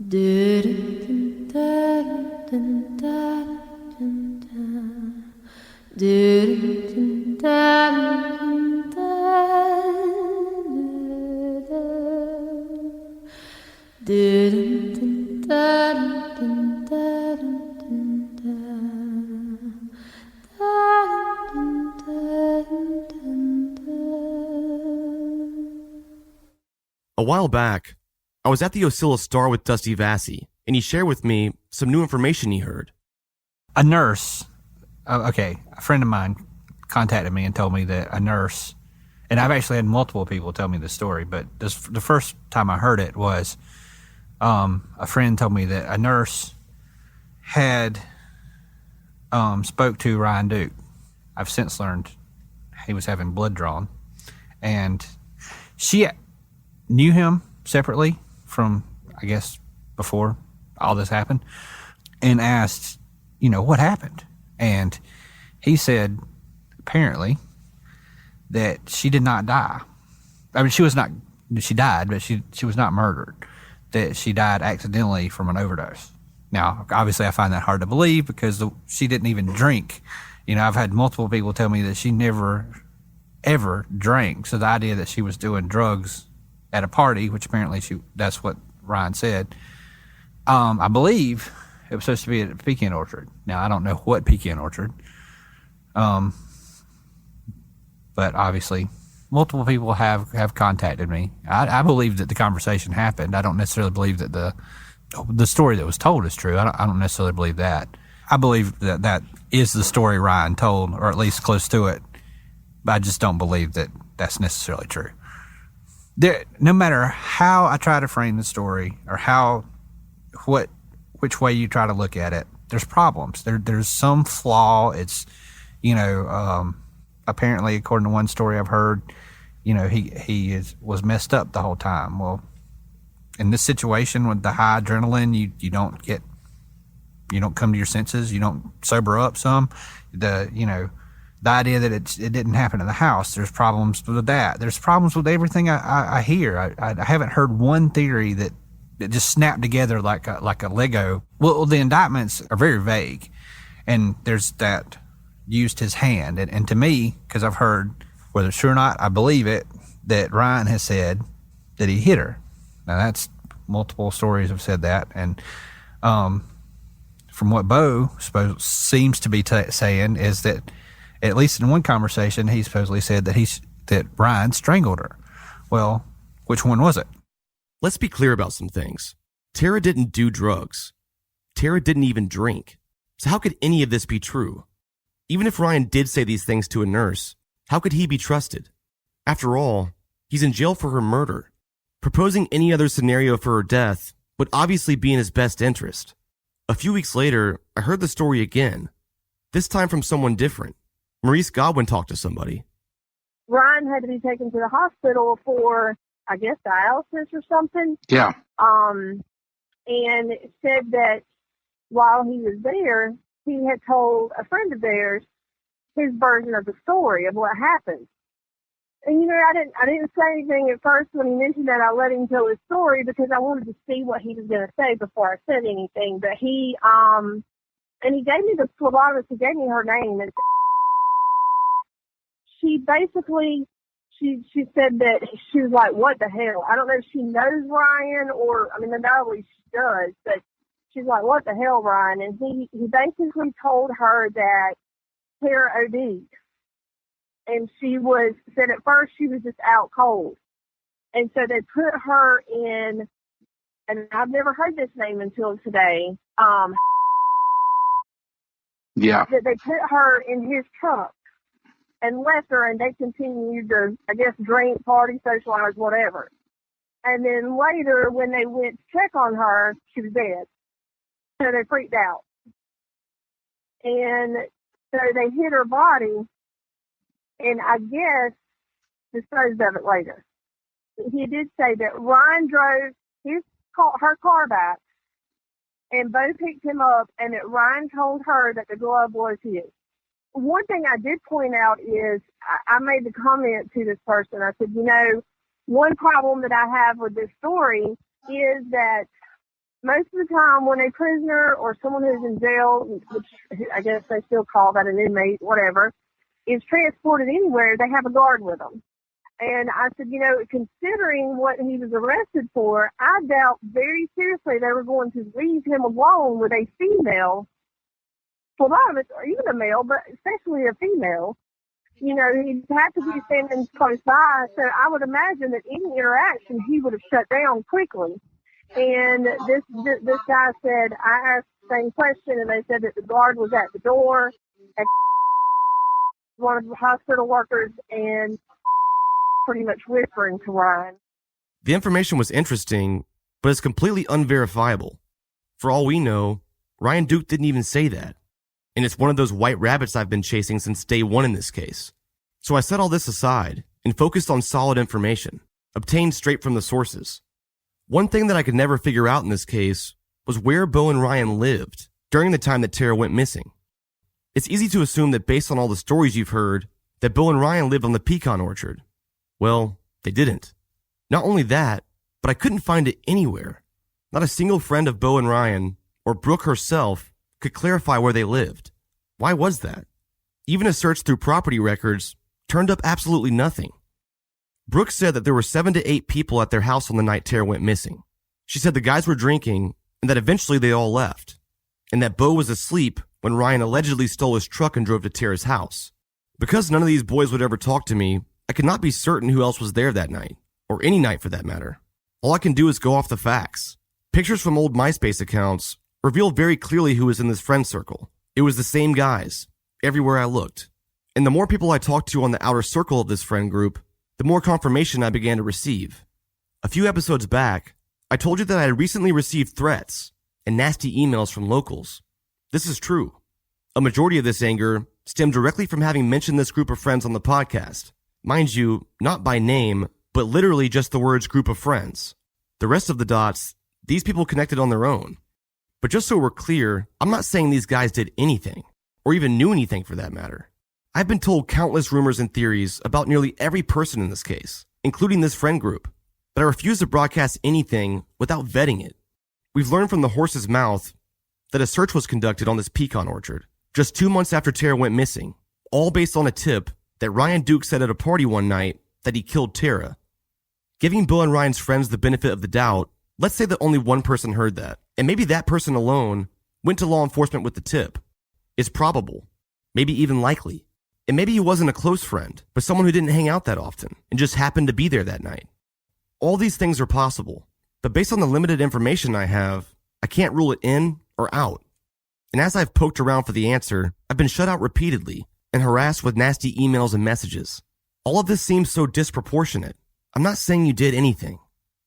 A while back, I was at the Oscilla Star with Dusty Vassy, and he shared with me some new information he heard. A nurse, a friend of mine contacted me and told me that a nurse, and I've actually had multiple people tell me this story, but the first time I heard it was a friend told me that a nurse had spoke to Ryan Duke. I've since learned he was having blood drawn, and she knew him separately from, I guess, before all this happened, and asked, what happened? And he said, apparently, that she did not die. I mean, she died, but she was not murdered. That she died accidentally from an overdose. Now, obviously, I find that hard to believe because she didn't even drink. I've had multiple people tell me that she never, ever drank. So the idea that she was doing drugs at a party, which apparently that's what Ryan said, I believe it was supposed to be at a pecan orchard. Now, I don't know what pecan orchard, but obviously multiple people have contacted me. I believe that the conversation happened. I don't necessarily believe that the story that was told is true. I don't necessarily believe that. I believe that is the story Ryan told, or at least close to it, but I just don't believe that that's necessarily true. No matter how I try to frame the story or which way you try to look at it, there's problems. There's some flaw. It's, apparently, according to one story I've heard, he was messed up the whole time. Well, in this situation with the high adrenaline, you don't come to your senses. You don't sober up some. The idea that it didn't happen in the house, there's problems with that. There's problems with everything I hear. I haven't heard one theory that just snapped together like a Lego. Well, the indictments are very vague, and there's that used his hand. And to me, because I've heard, whether it's true or not, I believe it, that Ryan has said that he hit her. Now, that's multiple stories have said that. And from what Bo seems to be saying is that, at least in one conversation, he supposedly said that Ryan strangled her. Well, which one was it? Let's be clear about some things. Tara didn't do drugs. Tara didn't even drink. So how could any of this be true? Even if Ryan did say these things to a nurse, how could he be trusted? After all, he's in jail for her murder. Proposing any other scenario for her death would obviously be in his best interest. A few weeks later, I heard the story again, this time from someone different. Maurice Godwin talked to somebody. Ryan had to be taken to the hospital for, I guess, dialysis or something. Yeah. And said that while he was there, he had told a friend of theirs his version of the story of what happened. And, I didn't say anything at first when he mentioned that. I let him tell his story because I wanted to see what he was going to say before I said anything. But he gave me the phlebotomist. He gave me her name. And she basically, she said that she was like, what the hell? I don't know if she knows Ryan or, undoubtedly she does, but she's like, what the hell, Ryan? And he basically told her that Tara OD'd. And she said at first she was just out cold. And so they put her in, and I've never heard this name until today. Yeah. That they put her in his truck and left her, and they continued to, I guess, drink, party, socialize, whatever. And then later, when they went to check on her, she was dead. So they freaked out. And so they hid her body, and I guess disposed of it later. He did say that Ryan drove her car back, and Bo picked him up, and that Ryan told her that the glove was his. One thing I did point out is I made the comment to this person. I said, one problem that I have with this story is that most of the time when a prisoner or someone who's in jail, which I guess they still call that an inmate, whatever, is transported anywhere, they have a guard with them. And I said, considering what he was arrested for, I doubt very seriously they were going to leave him alone with a female. For a lot of us, or even a male, but especially a female. He'd have to be standing close by. So I would imagine that any interaction he would have shut down quickly. And this guy said, I asked the same question, and they said that the guard was at the door, and one of the hospital workers, and pretty much whispering to Ryan. The information was interesting, but it's completely unverifiable. For all we know, Ryan Duke didn't even say that. And it's one of those white rabbits I've been chasing since day one in this case. So I set all this aside and focused on solid information, obtained straight from the sources. One thing that I could never figure out in this case was where Bo and Ryan lived during the time that Tara went missing. It's easy to assume that based on all the stories you've heard, that Bo and Ryan lived on the pecan orchard. Well, they didn't. Not only that, but I couldn't find it anywhere. Not a single friend of Bo and Ryan, or Brooke herself, could clarify where they lived. Why was that? Even a search through property records turned up absolutely nothing. Brooke said that there were 7 to 8 people at their house on the night Tara went missing. She said the guys were drinking and that eventually they all left, and that Bo was asleep when Ryan allegedly stole his truck and drove to Tara's house. Because none of these boys would ever talk to me, I could not be certain who else was there that night, or any night for that matter. All I can do is go off the facts. Pictures from old MySpace accounts revealed very clearly who was in this friend circle. It was the same guys, everywhere I looked. And the more people I talked to on the outer circle of this friend group, the more confirmation I began to receive. A few episodes back, I told you that I had recently received threats and nasty emails from locals. This is true. A majority of this anger stemmed directly from having mentioned this group of friends on the podcast. Mind you, not by name, but literally just the words group of friends. The rest of the dots, these people connected on their own. But just so we're clear, I'm not saying these guys did anything, or even knew anything for that matter. I've been told countless rumors and theories about nearly every person in this case, including this friend group, but I refuse to broadcast anything without vetting it. We've learned from the horse's mouth that a search was conducted on this pecan orchard just 2 months after Tara went missing, all based on a tip that Ryan Duke said at a party one night that he killed Tara. Giving Bill and Ryan's friends the benefit of the doubt, let's say that only one person heard that, and maybe that person alone went to law enforcement with the tip. It's probable, maybe even likely. And maybe he wasn't a close friend, but someone who didn't hang out that often and just happened to be there that night. All these things are possible, but based on the limited information I have, I can't rule it in or out. And as I've poked around for the answer, I've been shut out repeatedly and harassed with nasty emails and messages. All of this seems so disproportionate. I'm not saying you did anything.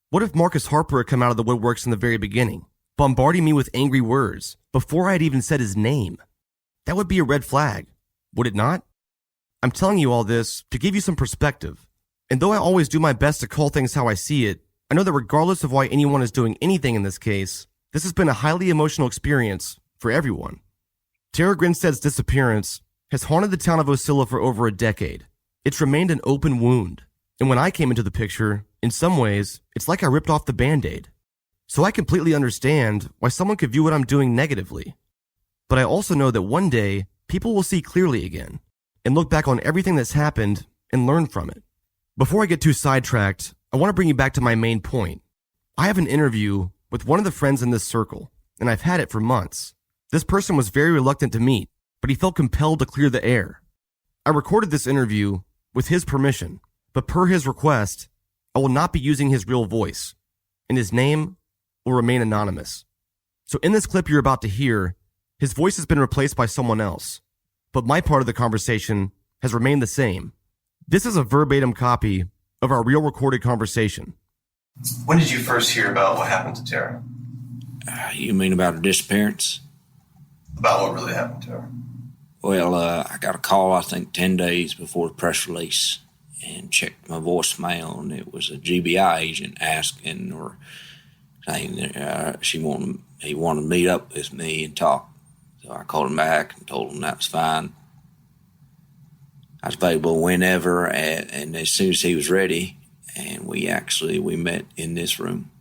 What if Marcus Harper had come out of the woodworks in the very beginning, bombarding me with angry words before I had even said his name? That would be a red flag, would it not? I'm telling you all this to give you some perspective. And though I always do my best to call things how I see it, I know that regardless of why anyone is doing anything in this case, this has been a highly emotional experience for everyone. Tara Grinstead's disappearance has haunted the town of Ocilla for over a decade. It's remained an open wound. And when I came into the picture, in some ways, it's like I ripped off the Band-Aid. So I completely understand why someone could view what I'm doing negatively. But I also know that one day, people will see clearly again and look back on everything that's happened and learn from it. Before I get too sidetracked, I want to bring you back to my main point. I have an interview with one of the friends in this circle, and I've had it for months. This person was very reluctant to meet, but he felt compelled to clear the air. I recorded this interview with his permission, but per his request, I will not be using his real voice, and his name will remain anonymous. So in this clip you're about to hear, his voice has been replaced by someone else, but my part of the conversation has remained the same. This is a verbatim copy of our real recorded conversation. When did you first hear about what happened to Tara? You mean about her disappearance? About what really happened to her? Well, I got a call, I think, 10 days before the press release and checked my voicemail, and it was a GBI agent asking or saying he wanted to meet up with me and talk. So I called him back and told him that was fine. I was available whenever, and as soon as he was ready, and we met in this room.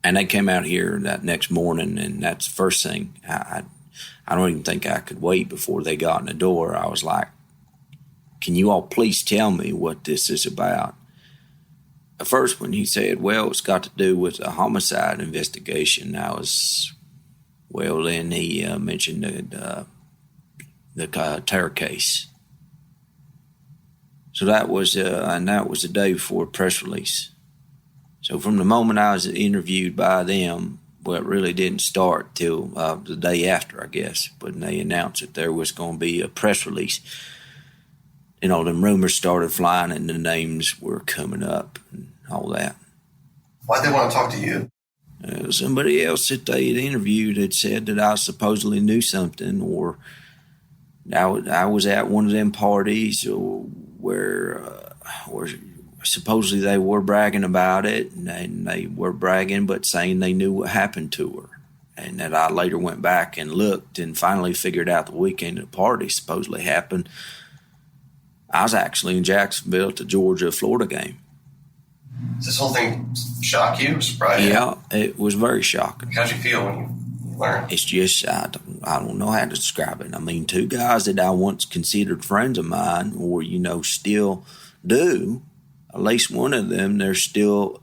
And they came out here that next morning, and that's the first thing. I don't even think I could wait before they got in the door. I was like, can you all please tell me what this is about? At first, when he said, well, it's got to do with a homicide investigation, then he mentioned the Tara case. So that was the day before the press release. So from the moment I was interviewed by them, well, it really didn't start till the day after, I guess, when they announced that there was going to be a press release. You know, the rumors started flying and the names were coming up and all that. Why'd they want to talk to you? Somebody else that they had interviewed had said that I supposedly knew something, or I was at one of them parties where supposedly they were bragging about it, and they were bragging but saying they knew what happened to her. And that I later went back and looked and finally figured out the weekend the party supposedly happened. I was actually in Jacksonville at the Georgia-Florida game. Does this whole thing shock you or surprise you? Yeah, it was very shocking. How'd you feel when you learned? It's just, I don't know how to describe it. I mean, two guys that I once considered friends of mine, or, still do, at least one of them, they're still,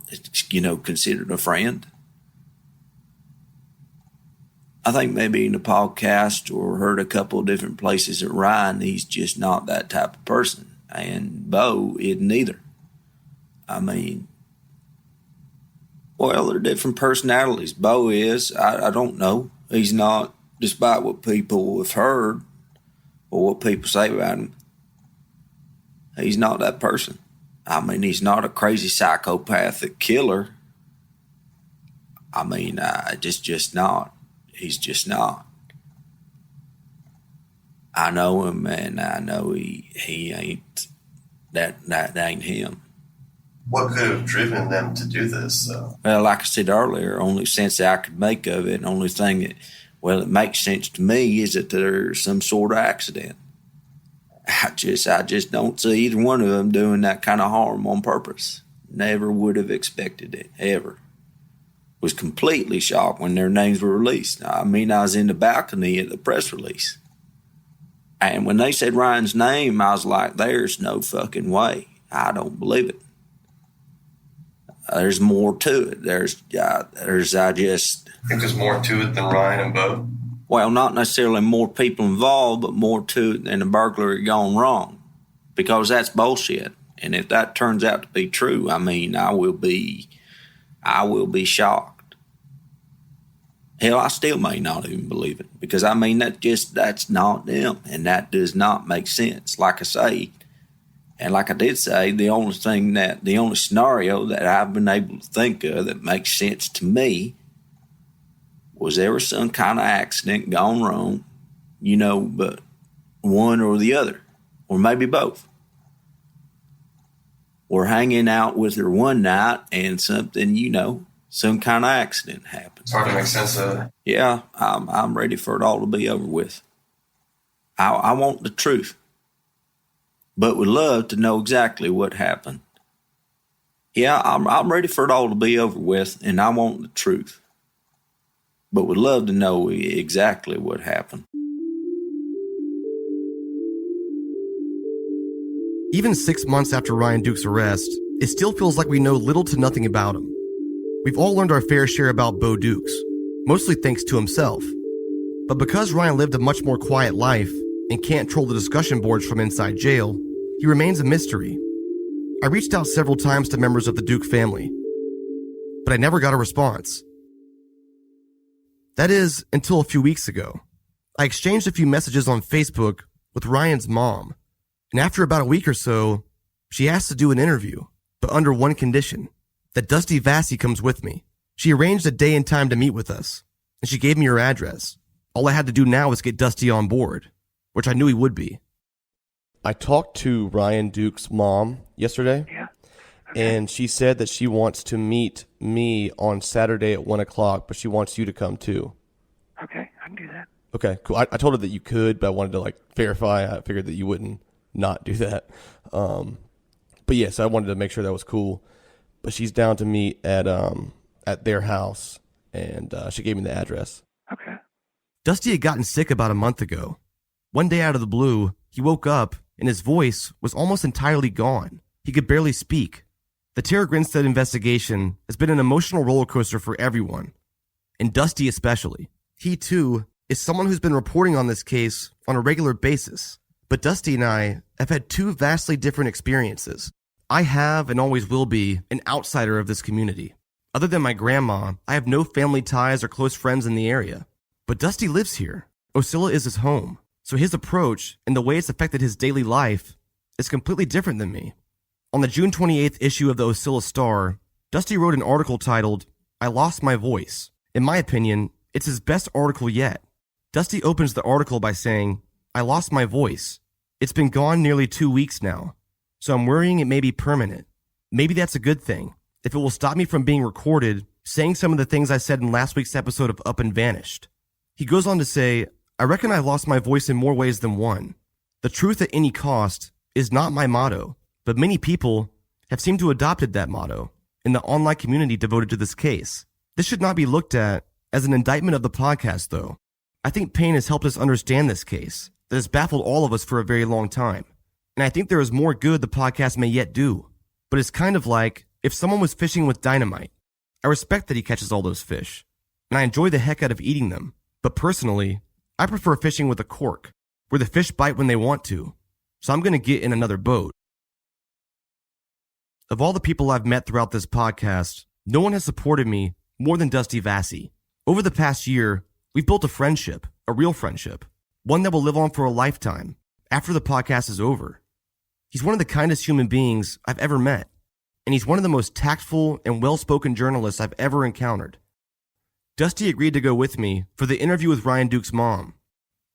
considered a friend. I think maybe in the podcast or heard a couple of different places that Ryan, he's just not that type of person. And Bo isn't either. I mean, well, they're different personalities. Bo is, I don't know. He's not, despite what people have heard or what people say about him, he's not that person. I mean, he's not a crazy psychopathic killer. I mean, just not. He's just not. I know him, and I know he ain't, that ain't him. What could have driven them to do this, though? Well, like I said earlier, only sense that I could make of it, and only thing that, it makes sense to me is that there's some sort of accident. I just don't see either one of them doing that kind of harm on purpose. Never would have expected it, ever. Was completely shocked when their names were released. I mean, I was in the balcony at the press release. And when they said Ryan's name, I was like, there's no fucking way. I don't believe it. There's more to it. I think there's more to it than Ryan and Bo. Well, not necessarily more people involved, but more to it than a burglary gone wrong. Because that's bullshit. And if that turns out to be true, I mean, I will be shocked. Hell, I still may not even believe it. Because, I mean, that's not them. And that does not make sense. Like I say, and like I did say, the only scenario that I've been able to think of that makes sense to me was there was some kind of accident gone wrong, but one or the other, or maybe both. Or hanging out with her one night and something, some kind of accident happened. It's hard to make sense of it. Yeah, I'm ready for it all to be over with. I want the truth, but would love to know exactly what happened. Yeah, I'm ready for it all to be over with, and I want the truth, but would love to know exactly what happened. Even 6 months after Ryan Duke's arrest, it still feels like we know little to nothing about him. We've all learned our fair share about Bo Dukes, mostly thanks to himself. But because Ryan lived a much more quiet life and can't troll the discussion boards from inside jail, he remains a mystery. I reached out several times to members of the Duke family, but I never got a response. That is, until a few weeks ago. I exchanged a few messages on Facebook with Ryan's mom, and after about a week or so, she asked to do an interview, but under one condition, that Dusty Vassy comes with me. She arranged a day and time to meet with us, and she gave me her address. All I had to do now was get Dusty on board, which I knew he would be. I talked to Ryan Duke's mom yesterday, Yeah. Okay. and she said that she wants to meet me on Saturday at 1 o'clock, but she wants you to come too. Okay, I can do that. Okay, cool. I told her that you could, but I wanted to verify. I figured that you wouldn't not do that. But yes, I wanted to make sure that was cool. But she's down to meet at at their house, and she gave me the address. Okay. Dusty had gotten sick about a month ago. One day out of the blue, he woke up and his voice was almost entirely gone. He could barely speak. The Tara Grinstead investigation has been an emotional roller coaster for everyone, and Dusty especially. He, too, is someone who's been reporting on this case on a regular basis. But Dusty and I have had two vastly different experiences. I have and always will be an outsider of this community. Other than my grandma, I have no family ties or close friends in the area. But Dusty lives here. Osceola is his home. So his approach and the way it's affected his daily life is completely different than me. On the June 28th issue of the Osceola Star, Dusty wrote an article titled, "I Lost My Voice." In my opinion, it's his best article yet. Dusty opens the article by saying, "I lost my voice. It's been gone nearly 2 weeks now, so I'm worrying it may be permanent. Maybe that's a good thing, if it will stop me from being recorded saying some of the things I said in last week's episode of Up and Vanished." He goes on to say, "I reckon I've lost my voice in more ways than one. The truth at any cost is not my motto, but many people have seemed to have adopted that motto in the online community devoted to this case. This should not be looked at as an indictment of the podcast, though. I think Payne has helped us understand this case that has baffled all of us for a very long time. And I think there is more good the podcast may yet do. But it's kind of like if someone was fishing with dynamite. I respect that he catches all those fish, and I enjoy the heck out of eating them. But personally, I prefer fishing with a cork, where the fish bite when they want to. So I'm going to get in another boat." Of all the people I've met throughout this podcast, no one has supported me more than Dusty Vassy. Over the past year, we've built a friendship, a real friendship, one that will live on for a lifetime after the podcast is over. He's one of the kindest human beings I've ever met, and he's one of the most tactful and well-spoken journalists I've ever encountered. Dusty agreed to go with me for the interview with Ryan Duke's mom,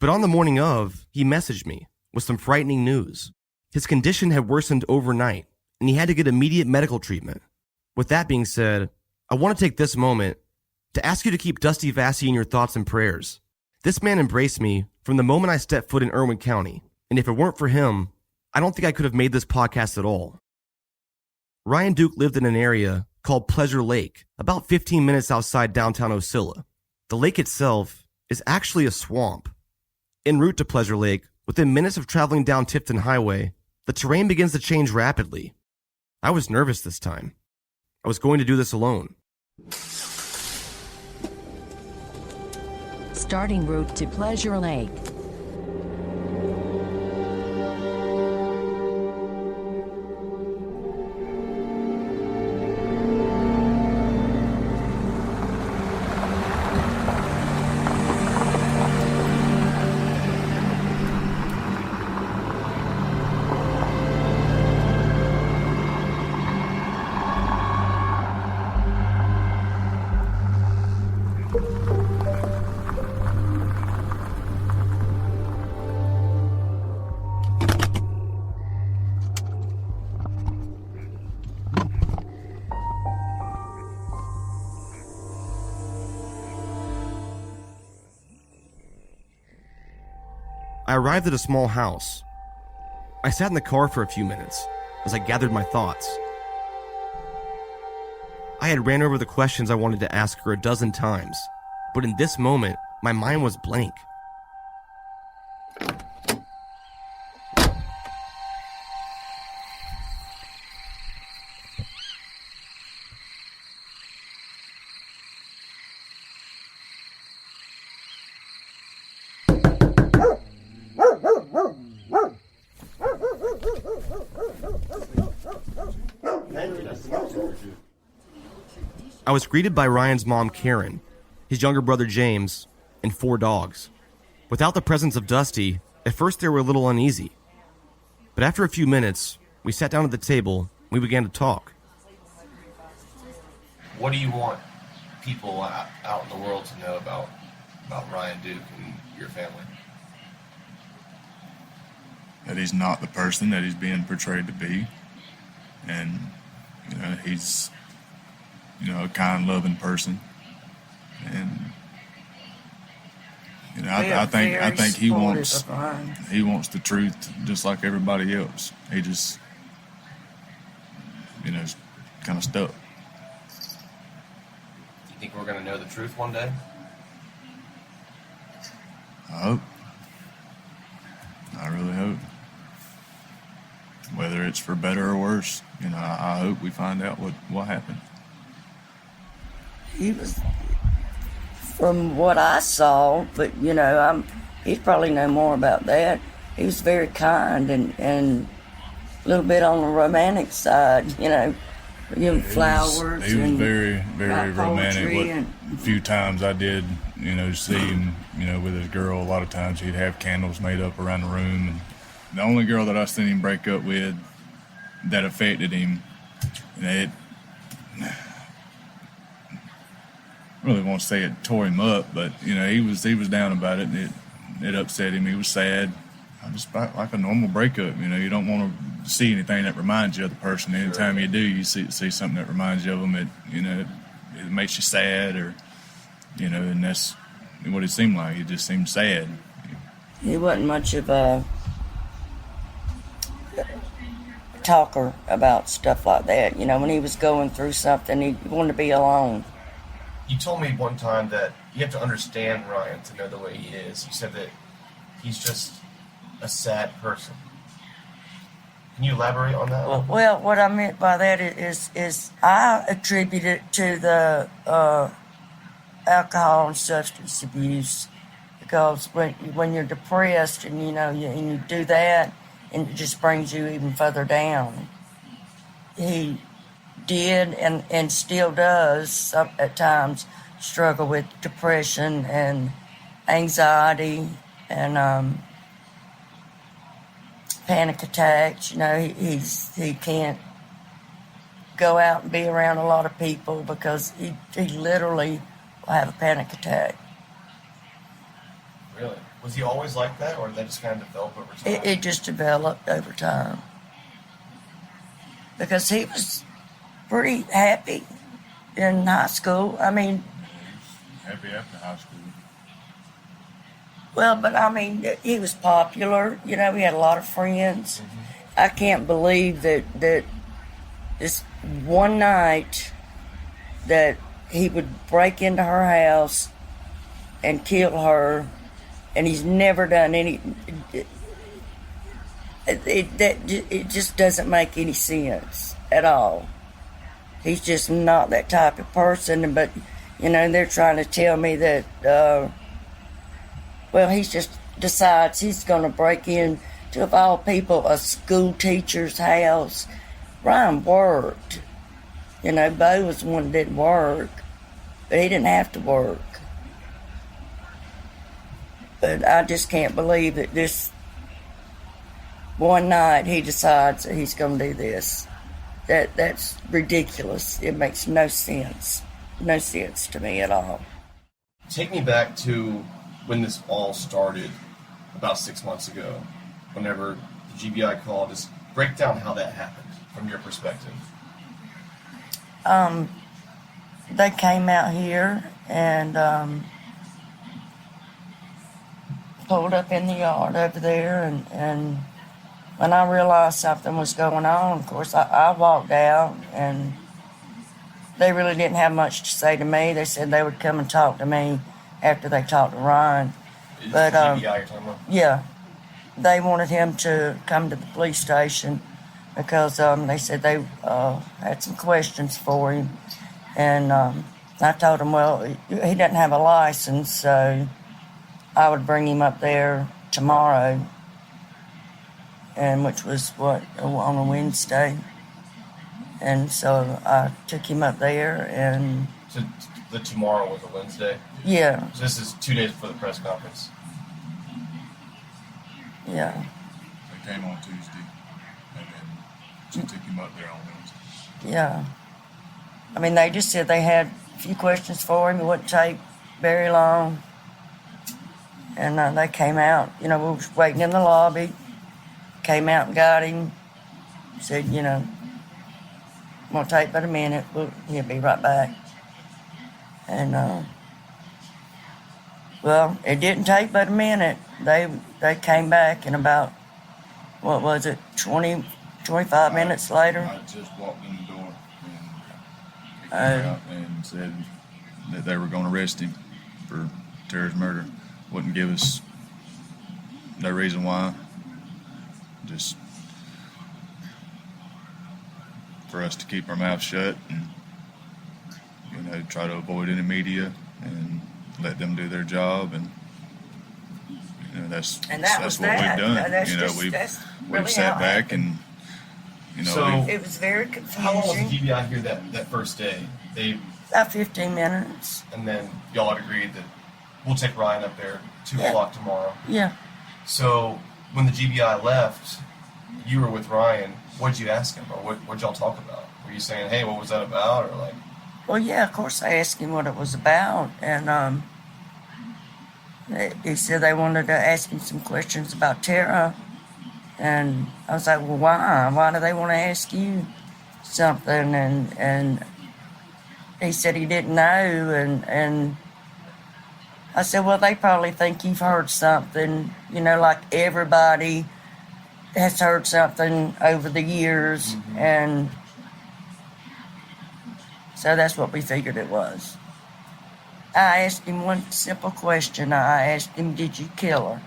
but on the morning of, he messaged me with some frightening news. His condition had worsened overnight, and he had to get immediate medical treatment. With that being said, I want to take this moment to ask you to keep Dusty Vassy in your thoughts and prayers. This man embraced me from the moment I stepped foot in Irwin County, and if it weren't for him, I don't think I could have made this podcast at all. Ryan Duke lived in an area called Pleasure Lake, about 15 minutes outside downtown Osceola. The lake itself is actually a swamp. En route to Pleasure Lake, within minutes of traveling down Tifton Highway, the terrain begins to change rapidly. I was nervous this time. I was going to do this alone. Starting route to Pleasure Lake. I arrived at a small house. I sat in the car for a few minutes as I gathered my thoughts. I had ran over the questions I wanted to ask her a dozen times, but in this moment, my mind was blank. I was greeted by Ryan's mom, Karen, his younger brother, James, and 4 dogs. Without the presence of Dusty, at first they were a little uneasy. But after a few minutes, we sat down at the table and we began to talk. What do you want people out in the world to know about Ryan Duke and your family? That he's not the person that he's being portrayed to be. And, he's, a kind, loving person. And, I think he wants the truth just like everybody else. He just, is kind of stuck. we're going to know the truth one day? I hope. I really hope. Whether it's for better or worse, I hope we find out what happened. He was, from what I saw, but he'd probably know more about that. He was very kind and a little bit on the romantic side, give flowers. He was and very, very romantic. And A few times I did, see him, with his girl. A lot of times he'd have candles made up around the room. And the only girl that I seen him break up with that affected him, it really won't say it tore him up, but he was down about it. And it upset him. He was sad. Just like a normal breakup, you don't want to see anything that reminds you of the person. Anytime you do, you see something that reminds you of them. It makes you sad, or and that's what it seemed like. He just seemed sad. he wasn't much of a talker about stuff like that. When he was going through something, he wanted to be alone. You told me one time that you have to understand Ryan to know the way he is. You said that he's just a sad person. Can you elaborate on that? Well, what I meant by that is I attribute it to the alcohol and substance abuse, because when you're depressed and you do that, and it just brings you even further down. He did and still does at times struggle with depression and anxiety and panic attacks. He can't go out and be around a lot of people because he literally will have a panic attack. Really? Was he always like that, or did that just kind of develop over time? It just developed over time. Because he was pretty happy in high school. I mean, Happy after high school. well, but I mean, he was popular. He had a lot of friends. Mm-hmm. I can't believe that this one night that he would break into her house and kill her, and he's never done any. It just doesn't make any sense at all. He's just not that type of person. But they're trying to tell me that. Well, he just decides he's going to break in to, of all people, a school teacher's house. Ryan worked. Bo was the one that didn't work, but he didn't have to work. But I just can't believe that this one night he decides that he's going to do this. That's ridiculous. It makes no sense. No sense to me at all. Take me back to when this all started about 6 months ago, whenever the GBI called. Just break down how that happened from your perspective. They came out here and pulled up in the yard over there, and when I realized something was going on, of course, I walked out, and they really didn't have much to say to me. They said they would come and talk to me after they talked to Ryan. Is But GBI you're talking about? yeah, they wanted him to come to the police station because they said they had some questions for him. And I told him, well, he doesn't have a license, so I would bring him up there tomorrow, and which was on a Wednesday. And so I took him up there, and So the tomorrow was a Wednesday? yeah, So this is 2 days before the press conference. yeah. They came on Tuesday, and then she took him up there on Wednesday. Yeah. I mean, they just said they had a few questions for him. It wouldn't take very long. And they came out. We were waiting in the lobby. Came out and got him. Said, won't take but a minute. He'll be right back. And, well, it didn't take but a minute. They came back in about, 25 minutes later. I just walked in the door and he came out and said, that they were going to arrest him for Tara's murder. Wouldn't give us no reason why. Just for us to keep our mouths shut and, try to avoid any media and let them do their job. And, that's what we've done. We've sat back and, it was very confusing. How long was the GBI here that first day? About 15 minutes. And then y'all had agreed that we'll take Ryan up there 2 o'clock tomorrow. Yeah. So when the GBI left, you were with Ryan. What did you ask him, or what y'all talk about? Were you saying, "Hey, what was that about?" Or like? Well, yeah, of course I asked him what it was about, and he said they wanted to ask him some questions about Tara, and I was like, "Well, why? Why do they want to ask you something?" And he said he didn't know, and I said, "Well, they probably think you've heard something, like everybody has heard something over the years," and so that's what we figured it was. I asked him one simple question. I asked him, "Did you kill her?"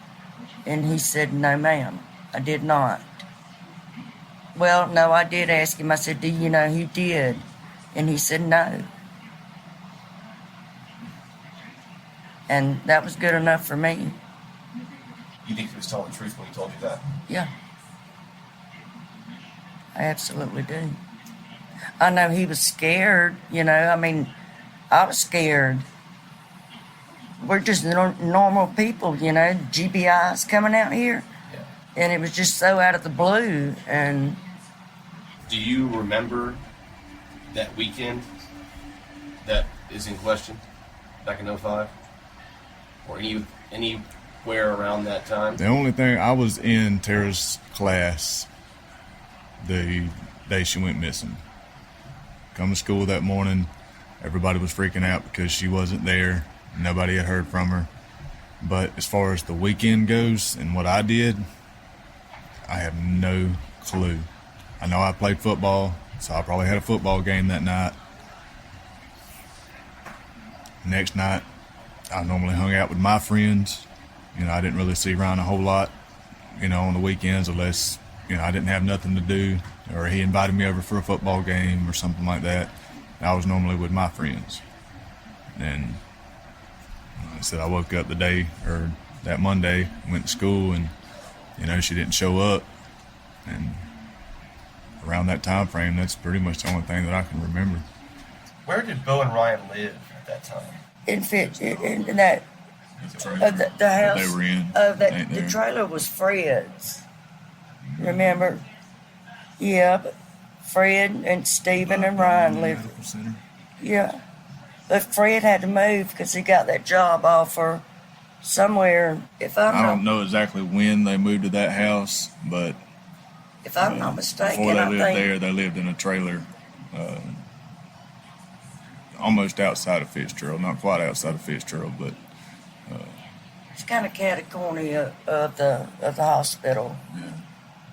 And he said, "No, ma'am, I did not." Well, no, I did ask him. I said, "Do you know who did?" And he said, "No." And that was good enough for me. You think he was telling the truth when he told you that? Yeah. I absolutely do. I know he was scared, I mean, I was scared. We're just normal people, GBI's coming out here. Yeah. And it was just so out of the blue. And do you remember that weekend that is in question back in 05? Or anywhere around that time? The only thing, I was in Tara's class the day she went missing. Come to school that morning, everybody was freaking out because she wasn't there. Nobody had heard from her. But as far as the weekend goes and what I did, I have no clue. I know I played football, so I probably had a football game that night. Next night, I normally hung out with my friends. I didn't really see Ryan a whole lot, on the weekends unless, I didn't have nothing to do or he invited me over for a football game or something like that. I was normally with my friends. And like I said, I woke up that Monday, went to school, and, she didn't show up. And around that time frame, that's pretty much the only thing that I can remember. Where did Bo and Ryan live at that time? in that the house they were in. The trailer was Fred's. Remember? Yeah, but Fred and Stephen and Ryan lived. Yeah, but Fred had to move because he got that job offer somewhere. I don't know exactly when they moved to that house, but if I'm not mistaken, before they lived there, they lived in a trailer. Almost outside of Fitzgerald, not quite outside of Fitzgerald, but it's kind of catty-corny of the hospital. Yeah.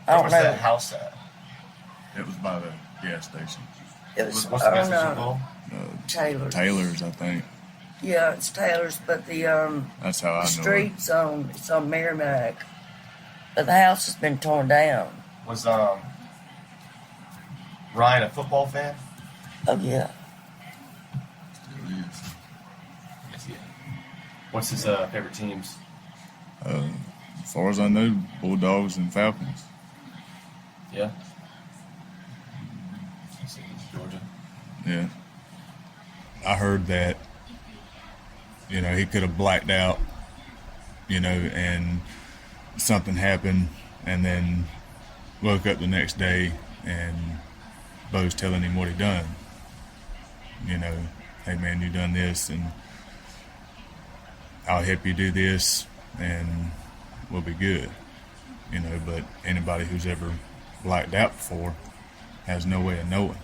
I don't Where was know. that house at? It was by the gas station. It was What's the gas station called? Taylor's. I think. Yeah, it's Taylor's, but the That's how I know it. street's on Merrimack, but the house has been torn down. Was Ryan a football fan? Oh yeah. What's his favorite teams? As far as I know, Bulldogs and Falcons. Yeah. Georgia. Yeah. I heard that, he could have blacked out, and something happened, and then woke up the next day and Bo's telling him what he done. Hey man, you done this, and I'll help you do this, and we'll be good. But anybody who's ever blacked out before has no way of knowing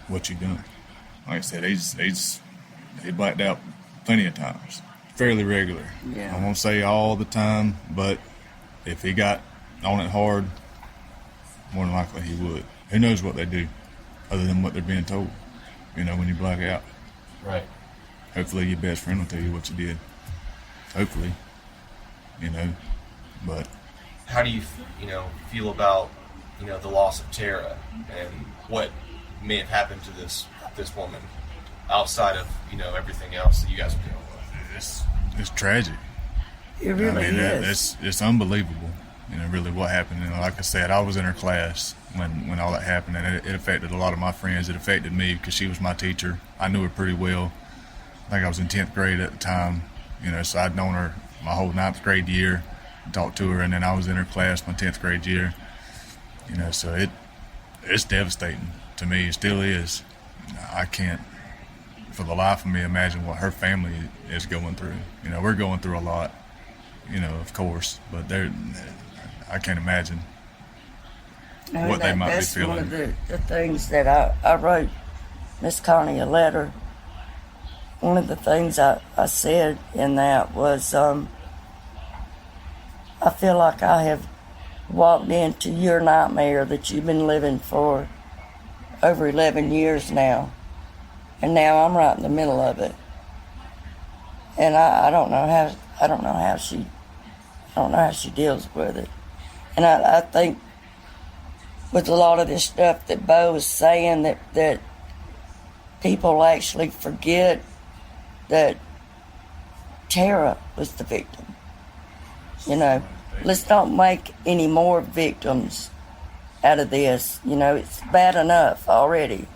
what you done. Like I said, he blacked out plenty of times, fairly regular. Yeah. I won't say all the time, but if he got on it hard, more than likely he would. Who knows what they do other than what they're being told, when you black out. Right. hopefully your best friend will tell you what you did. Hopefully, you know, but How do you, feel about, the loss of Tara and what may have happened to this woman outside of, everything else that you guys are dealing with? it's tragic. It really is. It's unbelievable, really what happened. And like I said, I was in her class when all that happened, and it affected a lot of my friends. It affected me because she was my teacher. I knew her pretty well. I think I was in 10th grade at the time, so I'd known her my whole 9th grade year, talked to her, and then I was in her class my 10th grade year. So it's devastating to me. It still is. I can't, for the life of me, imagine what her family is going through. We're going through a lot, of course, but I can't imagine what they might be feeling. That's one of the things that I wrote Miss Connie a letter. One of the things I said in that was, I feel like I have walked into your nightmare that you've been living for over 11 years now, and now I'm right in the middle of it. And I don't know how she deals with it. And I think with a lot of this stuff that Bo is saying, that people actually forget that Tara was the victim. Let's not make any more victims out of this. It's bad enough already.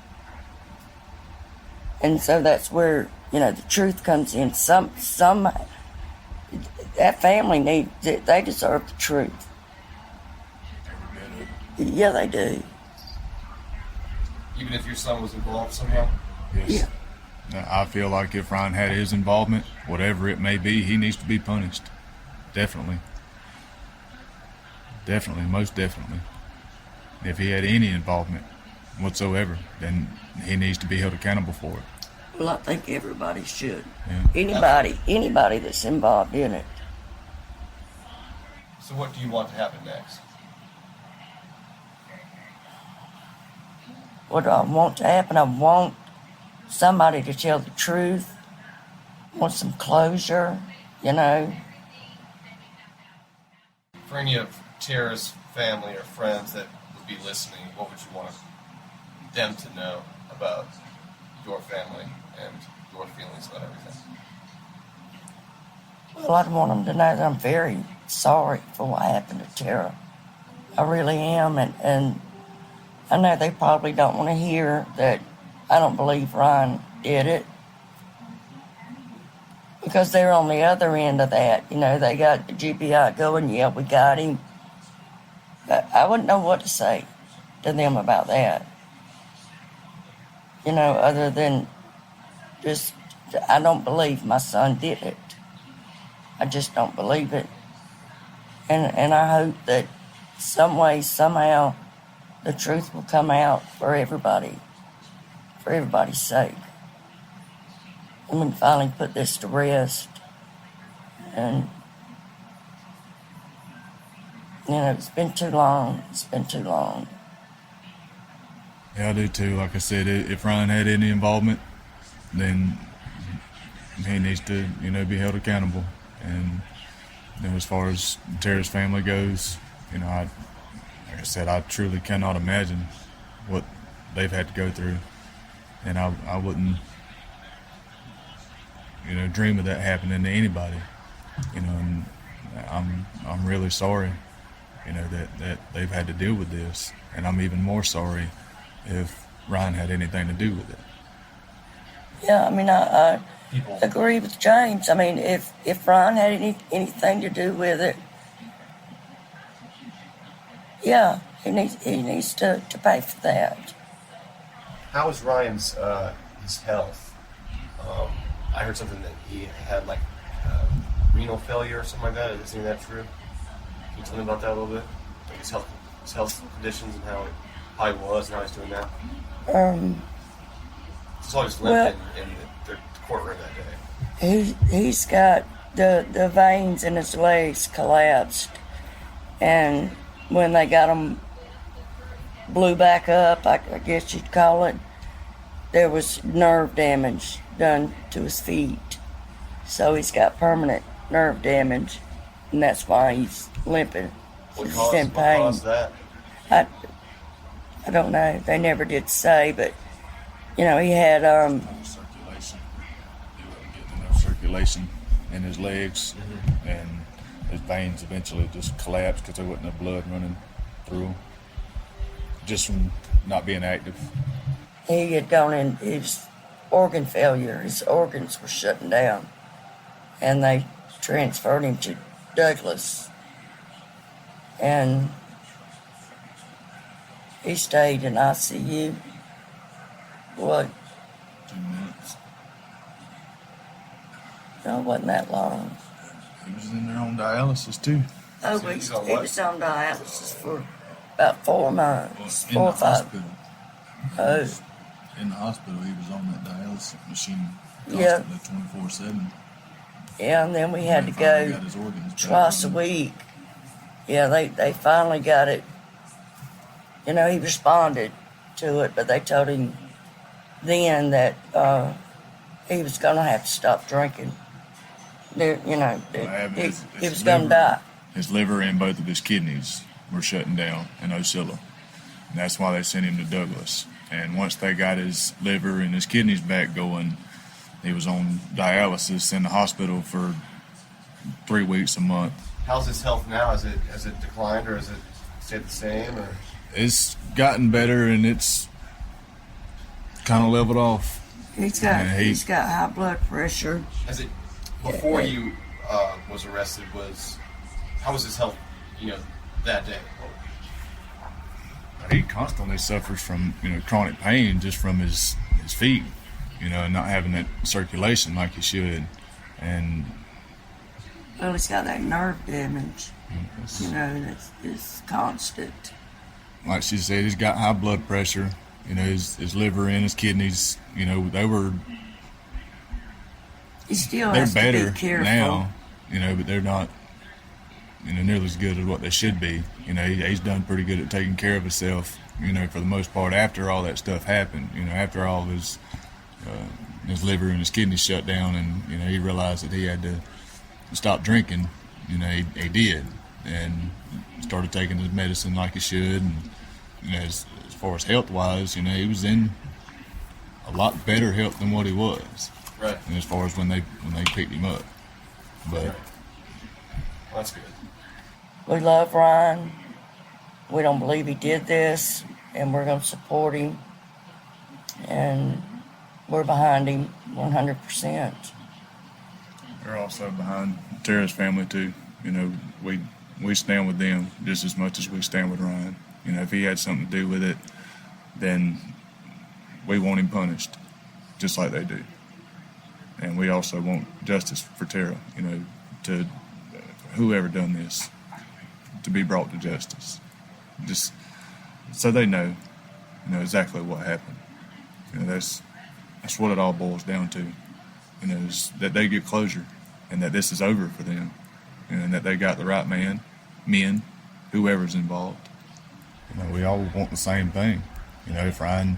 And so that's where, the truth comes in. That family they deserve the truth. Yeah, they do. Even if your son was involved somehow? Yes. Yeah. I feel like if Ryan had his involvement, whatever it may be, he needs to be punished. Definitely. Definitely, most definitely. If he had any involvement whatsoever, then he needs to be held accountable for it. Well, I think everybody should. Yeah. Anybody that's involved in it. So what do you want to happen next? What do I want to happen? I want somebody to tell the truth. I want some closure, For any of Tara's family or friends that would be listening, what would you want them to know about your family and your feelings about everything? Well, I'd want them to know that I'm very sorry for what happened to Tara. I really am, and I know they probably don't want to hear that I don't believe Ryan did it, because they're on the other end of that. They got the GBI going, yeah, we got him. I wouldn't know what to say to them about that. Other than just, I don't believe my son did it. I just don't believe it. And I hope that some way, somehow, the truth will come out for everybody's sake. And we can finally put this to rest. And, it's been too long. It's been too long. Yeah, I do too. Like I said, if Ryan had any involvement, then he needs to, be held accountable. And as far as Tara's family goes, like I said, I truly cannot imagine what they've had to go through, and I wouldn't, dream of that happening to anybody, and I'm really sorry, that they've had to deal with this, and I'm even more sorry if Ryan had anything to do with it. Yeah, I agree with James. If Ryan had anything to do with it, yeah, he needs to pay for that. How is Ryan's his health? I heard something that he had renal failure or something like that. Is any of that true? Can you tell me about that a little bit? Like his health conditions and how he was and how he's doing now? It's always limping in the courtroom that day. He's got the veins in his legs collapsed, and when they got him blew back up, I guess you'd call it, there was nerve damage done to his feet. So he's got permanent nerve damage, and that's why he's limping. What He's caused, in what pain. caused that? I don't know. They never did say, but he had Circulation. He wasn't getting enough circulation in his legs, and his veins eventually just collapsed because there wasn't enough blood running through them, just from not being active. he had gone in his organ failure. His organs were shutting down, and they transferred him to Douglas, and he stayed in ICU. What? 2 minutes. No, it wasn't that long. He was in there on dialysis too. Oh, So he he's on he what? was on dialysis for about 4 months, In 4 the or 5. hospital. Oh, In the hospital, he was on that dialysis machine Yeah. constantly 24/7. yeah, and then we had to Finally go got his organs back twice a running. week. Yeah, they finally got it. He responded to it, but they told him then that he was going to have to stop drinking. That, he was going to die. His liver and both of his kidneys were shutting down in Ocilla. And that's why they sent him to Douglas. And once they got his liver and his kidneys back going, he was on dialysis in the hospital for 3 weeks a month. How's his health now? Has it declined, or has it stayed the same? Or It's gotten better, and it's kind of leveled off. He's got high blood pressure. has it before you was arrested? How was his health? That day. He constantly suffers from chronic pain just from his feet, and not having that circulation like he should, and Well, he's got that nerve damage. That's constant. like she said, he's got high blood pressure. His liver and his kidneys, He still they're has to better be careful. now, but they're not, nearly as good as what they should be. He's done pretty good at taking care of himself, for the most part after all that stuff happened. After all of his liver and his kidneys shut down, and he realized that he had to stop drinking. He did, and started taking his medicine like he should. And as far as health wise, he was in a lot better health than what he was. Right. And as far as when they picked him up, but Well, that's good. We love Ryan. We don't believe he did this, and we're going to support him. And we're behind him 100%. we're also behind Tara's family too. We stand with them just as much as we stand with Ryan. If he had something to do with it, then we want him punished, just like they do. And we also want justice for Tara, to whoever done this, to be brought to justice. Just so they know, exactly what happened. That's what it all boils down to. Is that they get closure, and that this is over for them, and that they got the right men, whoever's involved. We all want the same thing. If Ryan,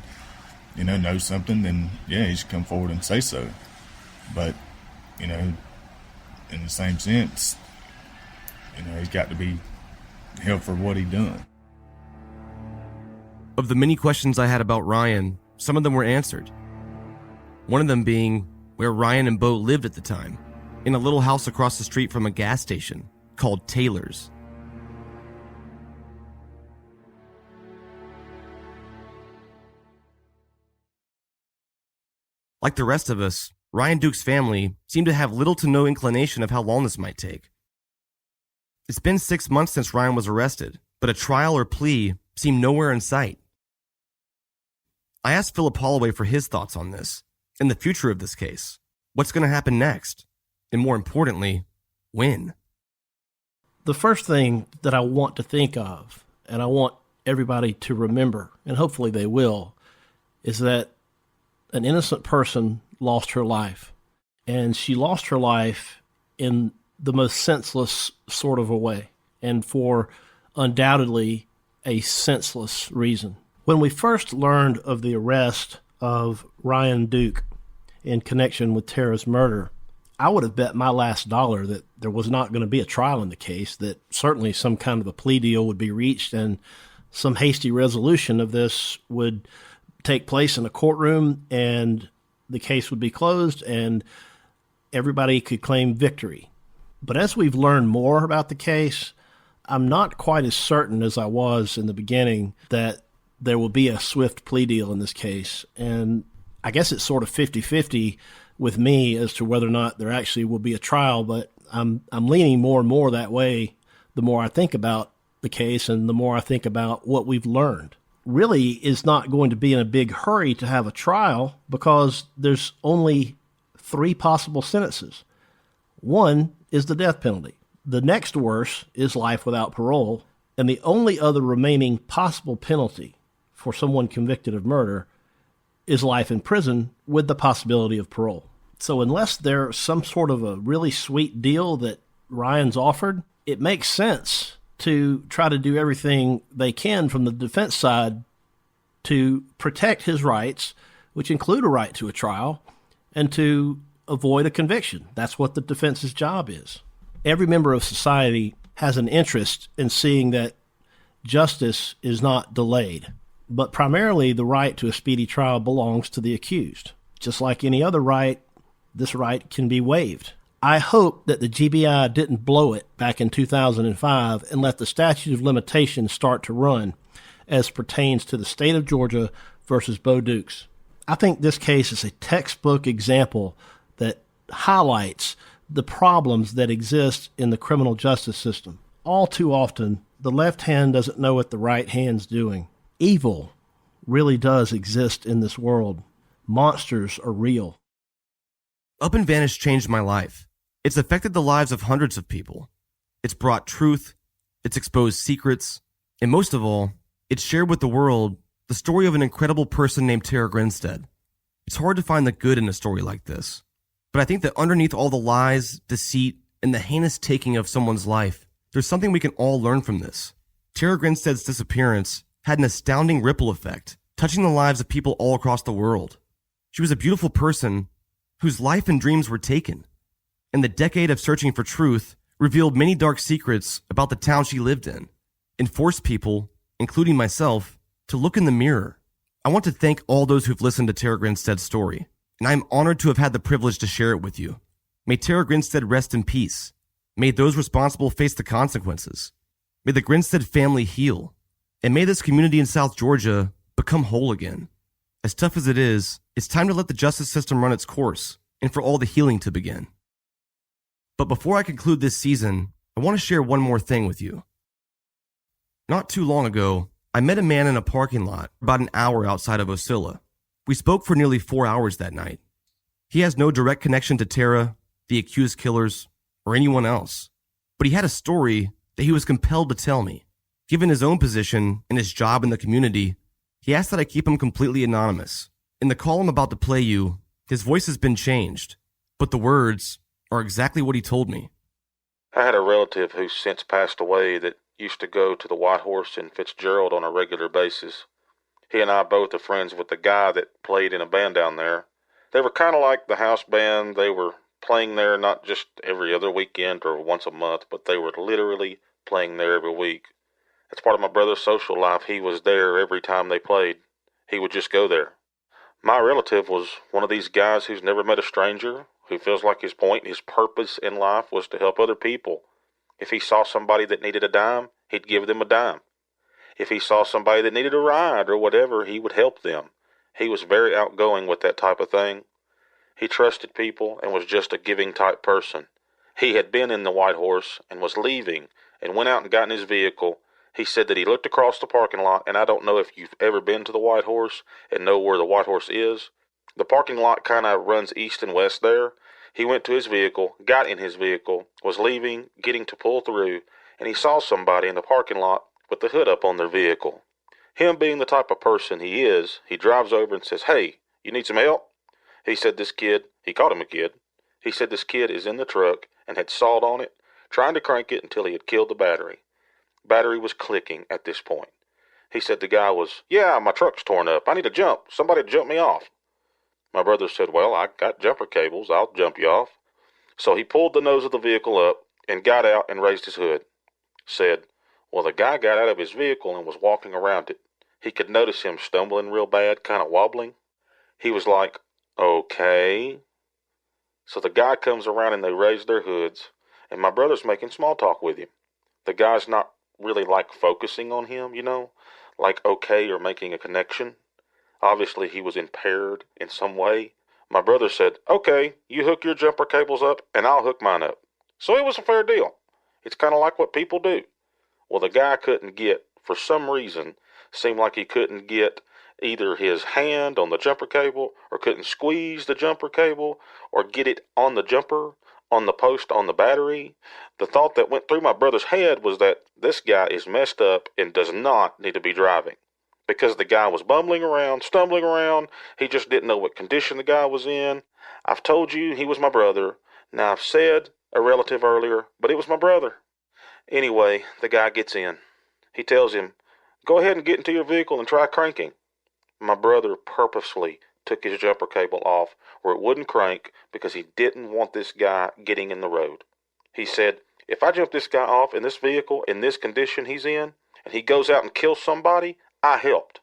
knows something, then yeah, he should come forward and say so. But, in the same sense, he's got to be held for what he done. Of the many questions I had about Ryan, some of them were answered. One of them being where Ryan and Bo lived at the time, in a little house across the street from a gas station called Taylor's. Like the rest of us, Ryan Duke's family seemed to have little to no inclination of how long this might take. It's been 6 months since Ryan was arrested, but a trial or plea seemed nowhere in sight. I asked Philip Holloway for his thoughts on this and the future of this case. What's going to happen next? And more importantly, when? The first thing that I want to think of, and I want everybody to remember, and hopefully they will, is that an innocent person lost her life. And she lost her life in the most senseless sort of a way, and for undoubtedly a senseless reason. When we first learned of the arrest of Ryan Duke in connection with Tara's murder, I would have bet my last dollar that there was not going to be a trial in the case, that certainly some kind of a plea deal would be reached and some hasty resolution of this would take place in a courtroom and the case would be closed and everybody could claim victory. But as we've learned more about the case, I'm not quite as certain as I was in the beginning that there will be a swift plea deal in this case. And I guess it's sort of 50-50 with me as to whether or not there actually will be a trial, but I'm leaning more and more that way the more I think about the case and the more I think about what we've learned. Really is not going to be in a big hurry to have a trial because there's only 3 possible sentences. One is the death penalty. The next worst is life without parole. And the only other remaining possible penalty for someone convicted of murder is life in prison with the possibility of parole. So unless there's some sort of a really sweet deal that Ryan's offered, it makes sense to try to do everything they can from the defense side to protect his rights, which include a right to a trial, and to avoid a conviction. That's what the defense's job is. Every member of society has an interest in seeing that justice is not delayed, but primarily the right to a speedy trial belongs to the accused. Just like any other right, this right can be waived. I hope that the GBI didn't blow it back in 2005 and let the statute of limitations start to run as pertains to the state of Georgia versus Bo Dukes. I think this case is a textbook example that highlights the problems that exist in the criminal justice system. All too often, the left hand doesn't know what the right hand's doing. Evil really does exist in this world. Monsters are real. Up and Vanished changed my life. It's affected the lives of hundreds of people. It's brought truth, it's exposed secrets, and most of all, it's shared with the world the story of an incredible person named Tara Grinstead. It's hard to find the good in a story like this, but I think that underneath all the lies, deceit, and the heinous taking of someone's life, there's something we can all learn from this. Tara Grinstead's disappearance had an astounding ripple effect, touching the lives of people all across the world. She was a beautiful person whose life and dreams were taken, and the decade of searching for truth revealed many dark secrets about the town she lived in, and forced people, including myself, to look in the mirror. I want to thank all those who've listened to Tara Grinstead's story, and I'm honored to have had the privilege to share it with you. May Tara Grinstead rest in peace. May those responsible face the consequences. May the Grinstead family heal. And may this community in South Georgia become whole again. As tough as it is, it's time to let the justice system run its course and for all the healing to begin. But before I conclude this season, I want to share one more thing with you. Not too long ago, I met a man in a parking lot about an hour outside of Osceola. We spoke for nearly 4 hours that night. He has no direct connection to Tara, the accused killers, or anyone else, but he had a story that he was compelled to tell me. Given his own position and his job in the community, he asked that I keep him completely anonymous. In the call I'm about to play you, his voice has been changed, but the words are exactly what he told me. I had a relative who's since passed away that used to go to the White Horse in Fitzgerald on a regular basis. He and I both are friends with the guy that played in a band down there. They were kind of like the house band. They were playing there not just every other weekend or once a month, but they were literally playing there every week. That's part of my brother's social life. He was there every time they played. He would just go there. My relative was one of these guys who's never met a stranger, who feels like his point, his purpose in life was to help other people. If he saw somebody that needed a dime, he'd give them a dime. If he saw somebody that needed a ride or whatever, he would help them. He was very outgoing with that type of thing. He trusted people and was just a giving type person. He had been in the White Horse and was leaving and went out and got in his vehicle. He said that he looked across the parking lot, and I don't know if you've ever been to the White Horse and know where the White Horse is. The parking lot kind of runs east and west there. He went to his vehicle, got in his vehicle, was leaving, getting to pull through, and he saw somebody in the parking lot with the hood up on their vehicle. Him being the type of person he is, he drives over and says, "Hey, you need some help?" He said this kid, he called him a kid, he said this kid is in the truck and had sawed on it, trying to crank it until he had killed the battery. Battery was clicking at this point. He said the guy was, "Yeah, my truck's torn up. I need to jump. Somebody jump me off." My brother said, "Well, I got jumper cables. I'll jump you off." So he pulled the nose of the vehicle up and got out and raised his hood. Said, "Well, the guy got out of his vehicle and was walking around it. He could notice him stumbling real bad, kind of wobbling. He was like, 'Okay.' So the guy comes around and they raise their hoods, and my brother's making small talk with him. The guy's not really like focusing on him, like okay or making a connection. Obviously he was impaired in some way. My brother said, 'Okay, you hook your jumper cables up and I'll hook mine up.' So it was a fair deal. It's kind of like what people do. Well, the guy couldn't get, for some reason, seemed like he couldn't get either his hand on the jumper cable or couldn't squeeze the jumper cable or get it on the jumper, on the post, on the battery. The thought that went through my brother's head was that this guy is messed up and does not need to be driving. Because the guy was bumbling around, stumbling around. He just didn't know what condition the guy was in. I've told you he was my brother. Now, I've said a relative earlier, but it was my brother. Anyway, the guy gets in. He tells him, 'Go ahead and get into your vehicle and try cranking.' My brother purposely took his jumper cable off where it wouldn't crank because he didn't want this guy getting in the road. He said, 'If I jump this guy off in this vehicle in this condition he's in, and he goes out and kills somebody, I helped.'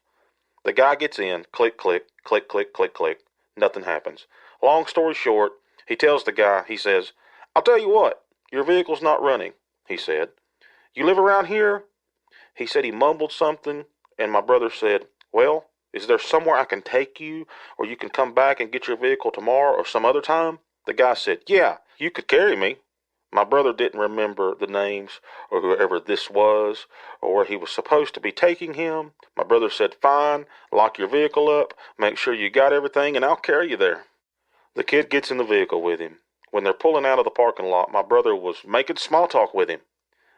The guy gets in, click, click, click, click, click, click. Nothing happens. Long story short, he tells the guy, he says, 'I'll tell you what, your vehicle's not running,' he said. 'You live around here?' He said he mumbled something, and my brother said, 'Well, is there somewhere I can take you, or you can come back and get your vehicle tomorrow or some other time?' The guy said, 'Yeah, you could carry me.' My brother didn't remember the names or whoever this was or where he was supposed to be taking him. My brother said, 'Fine, lock your vehicle up, make sure you got everything, and I'll carry you there.' The kid gets in the vehicle with him. When they're pulling out of the parking lot, my brother was making small talk with him.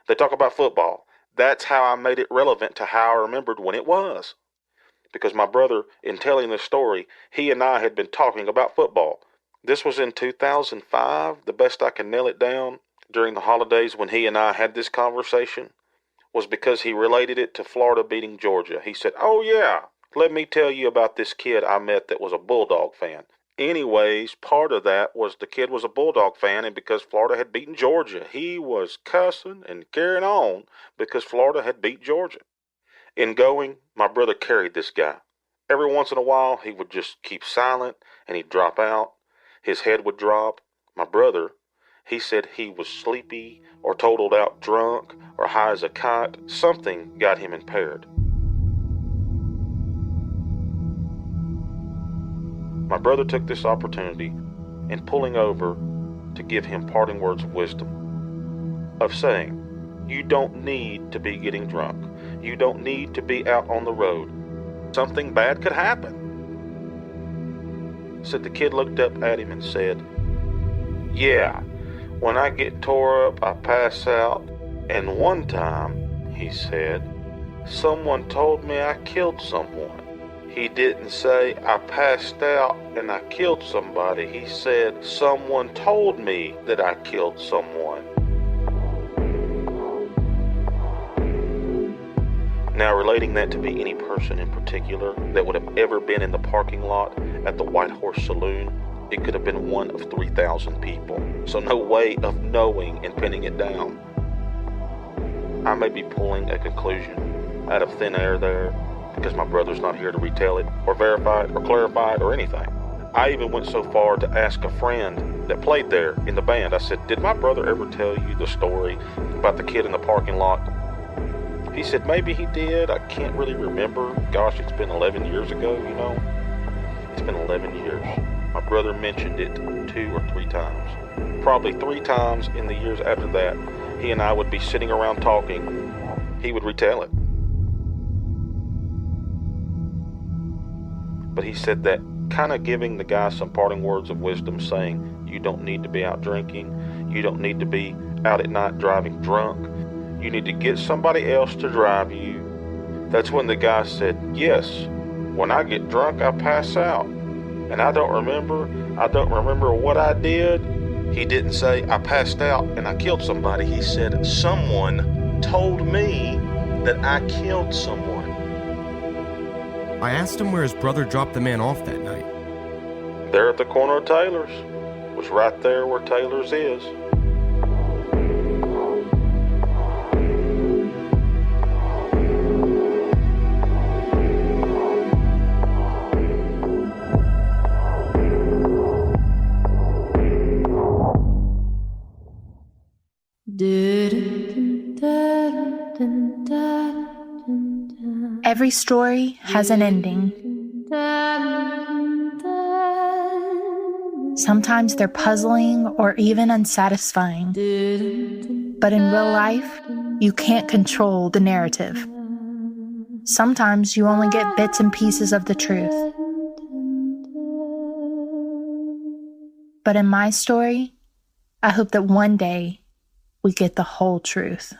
They talk about football. That's how I made it relevant to how I remembered when it was. Because my brother, in telling this story, he and I had been talking about football. This was in 2005, the best I can nail it down, during the holidays when he and I had this conversation, was because he related it to Florida beating Georgia. He said, 'Oh yeah, let me tell you about this kid I met that was a Bulldog fan.' Anyways, part of that was the kid was a Bulldog fan, and because Florida had beaten Georgia, he was cussing and carrying on because Florida had beat Georgia. In going, my brother carried this guy. Every once in a while, he would just keep silent, and he'd drop out. His head would drop. My brother, he said he was sleepy or totaled out drunk or high as a kite. Something got him impaired. My brother took this opportunity in pulling over to give him parting words of wisdom, of saying, 'You don't need to be getting drunk. You don't need to be out on the road. Something bad could happen.' Said the kid looked up at him and said, 'Yeah, when I get tore up, I pass out. And one time,' he said, 'someone told me I killed someone. He didn't say I passed out and I killed somebody. He said someone told me that I killed someone.' Now, relating that to be any person in particular that would have ever been in the parking lot at the White Horse Saloon, it could have been one of 3,000 people. So no way of knowing and pinning it down. I may be pulling a conclusion out of thin air there because my brother's not here to retell it or verify it or clarify it or anything. I even went so far to ask a friend that played there in the band. I said, 'Did my brother ever tell you the story about the kid in the parking lot?' He said, 'Maybe he did. I can't really remember. Gosh, it's been 11 years ago, It's been 11 years. My brother mentioned it 2 or 3 times. Probably 3 times in the years after that, he and I would be sitting around talking. He would retell it. But he said that kind of giving the guy some parting words of wisdom, saying, 'You don't need to be out drinking. You don't need to be out at night driving drunk. You need to get somebody else to drive you.' That's when the guy said, 'Yes, when I get drunk, I pass out. And I don't remember what I did.' He didn't say, 'I passed out and I killed somebody.' He said, 'Someone told me that I killed someone.' I asked him where his brother dropped the man off that night. There at the corner of Taylor's. Was right there where Taylor's is. Every story has an ending. Sometimes they're puzzling or even unsatisfying. But in real life, you can't control the narrative. Sometimes you only get bits and pieces of the truth. But in my story, I hope that one day we get the whole truth.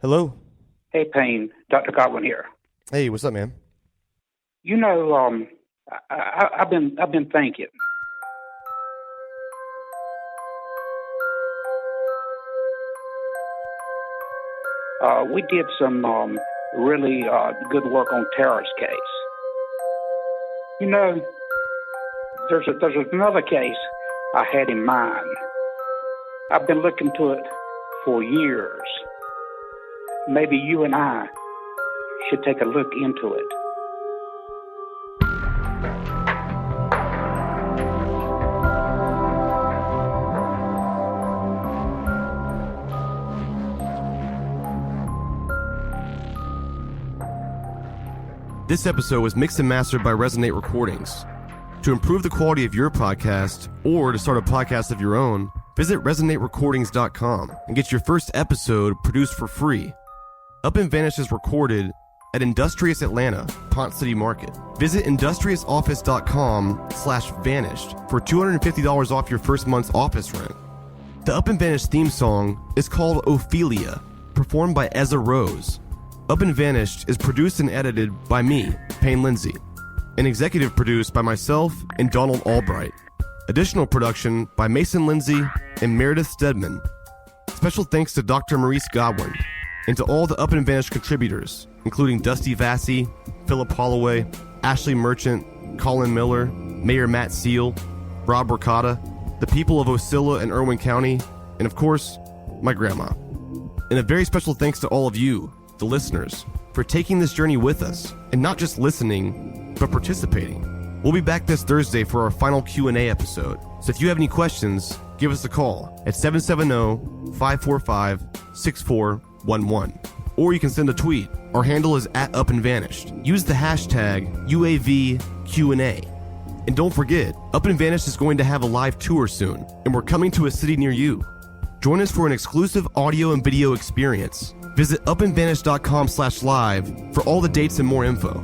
Hello? Hey, Payne. Dr. Godwin here. Hey, what's up, man? You know, I've been thinking. We did some really good work on Tara's case. You know, there's another case I had in mind. I've been looking to it for years. Maybe you and I should take a look into it. This episode was mixed and mastered by Resonate Recordings. To improve the quality of your podcast, or to start a podcast of your own, visit resonaterecordings.com and get your first episode produced for free. Up and Vanish is recorded at Industrious Atlanta, Pont City Market. Visit industriousoffice.com/vanished for $250 off your first month's office rent. The Up and Vanish theme song is called Ophelia, performed by Ezra Rose. Up and Vanished is produced and edited by me, Payne Lindsey, and executive produced by myself and Donald Albright. Additional production by Mason Lindsay and Meredith Stedman. Special thanks to Dr. Maurice Godwin and to all the Up and Vanished contributors, including Dusty Vassy, Philip Holloway, Ashley Merchant, Colin Miller, Mayor Matt Seal, Rob Ricotta, the people of Osceola and Irwin County, and of course, my grandma. And a very special thanks to all of you, the listeners, for taking this journey with us, and not just listening, but participating. We'll be back this Thursday for our final Q&A episode, so if you have any questions, give us a call at 770-545-6411. Or you can send a tweet. Our handle is @UpAndVanished. Use the hashtag UAVQA. And don't forget, Up and Vanished is going to have a live tour soon, and we're coming to a city near you. Join us for an exclusive audio and video experience. Visit upandvanished.com/live for all the dates and more info.